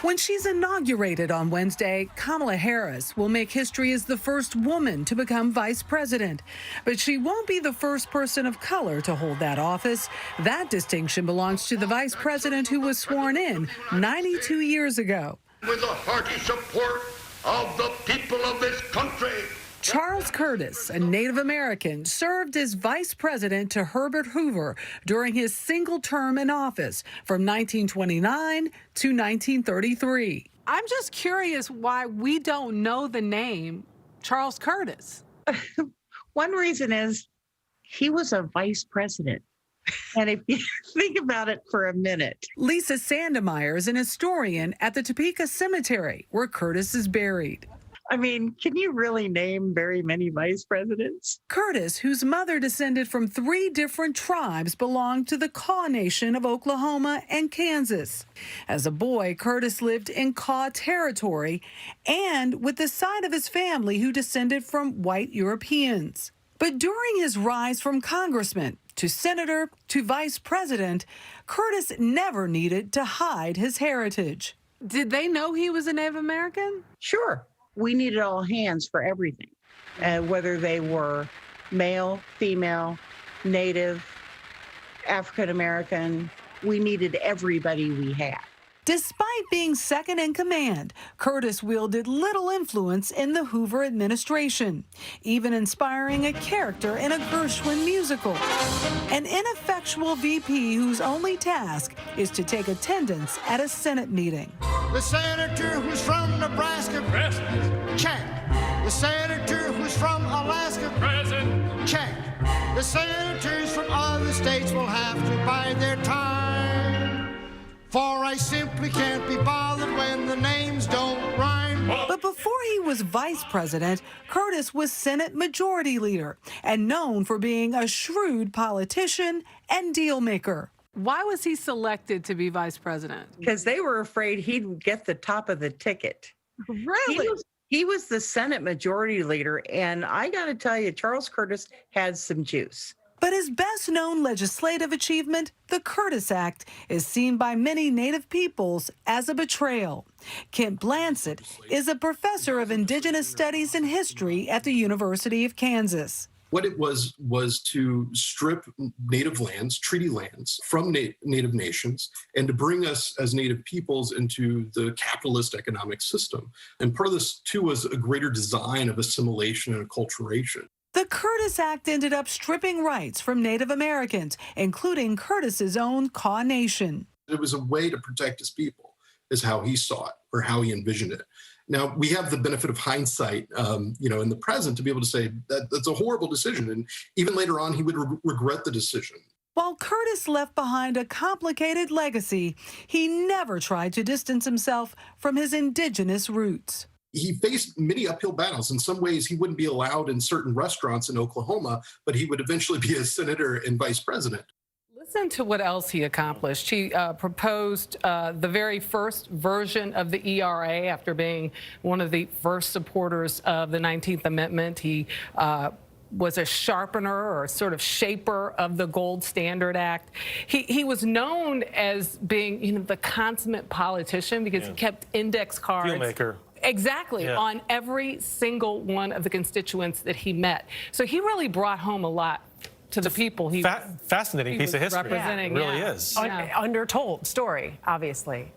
When she's inaugurated on Wednesday, Kamala Harris will make history as the first woman to become vice president. But she won't be the first person of color to hold that office. That distinction belongs to the vice president who was sworn in 92 years ago. With the hearty support of the people of this country. Charles Curtis, a Native American, served as vice president to Herbert Hoover during his single term in office from 1929 to 1933. I'm just curious why we don't know the name Charles Curtis. One reason is he was a vice president. And if you think about it for a minute. Lisa Sandemeyer is an historian at the Topeka Cemetery, where Curtis is buried. I mean, can you really name very many vice presidents? Curtis, whose mother descended from 3 different tribes, belonged to the Kaw Nation of Oklahoma and Kansas. As a boy, Curtis lived in Kaw territory and with the side of his family who descended from white Europeans. But during his rise from congressman to senator to vice president, Curtis never needed to hide his heritage. Did they know he was a Native American? Sure. We needed all hands for everything, whether they were male, female, Native, African American. We needed everybody we had. Despite being second in command, Curtis wielded little influence in the Hoover administration, even inspiring a character in a Gershwin musical. An ineffectual VP whose only task is to take attendance at a Senate meeting. The senator who's from Nebraska, present. Check. The senator who's from Alaska, present. Check. The senators from other states will have to bide their time. For I simply can't be bothered when the names don't rhyme. But before he was vice president, Curtis was Senate Majority Leader and known for being a shrewd politician and deal maker. Why was he selected to be vice president? Because they were afraid he'd get the top of the ticket. Really? He was the Senate Majority Leader, and I got to tell you, Charles Curtis had some juice. But his best-known legislative achievement, the Curtis Act, is seen by many Native peoples as a betrayal. Kent Blansett is a professor of Indigenous Studies and History at the University of Kansas. What it was to strip Native lands, treaty lands, from Native nations, and to bring us as Native peoples into the capitalist economic system. And part of this, too, was a greater design of assimilation and acculturation. The Curtis Act ended up stripping rights from Native Americans, including Curtis's own Kaw Nation. It was a way to protect his people, is how he saw it, or how he envisioned it. Now, we have the benefit of hindsight, in the present, to be able to say that that's a horrible decision. And even later on, he would regret the decision. While Curtis left behind a complicated legacy, he never tried to distance himself from his indigenous roots. He faced many uphill battles. In some ways, he wouldn't be allowed in certain restaurants in Oklahoma, but he would eventually be a senator and vice president. Listen to what else he accomplished. He proposed the very first version of the ERA after being one of the first supporters of the 19th Amendment. He was a sharpener or sort of shaper of the Gold Standard Act. He was known as being, the consummate politician because he kept index cards. Dealmaker. Exactly, on every single one of the constituents that he met. So he really brought home a lot to the people he fascinating piece of history. Representing. It really is. Undertold story, obviously.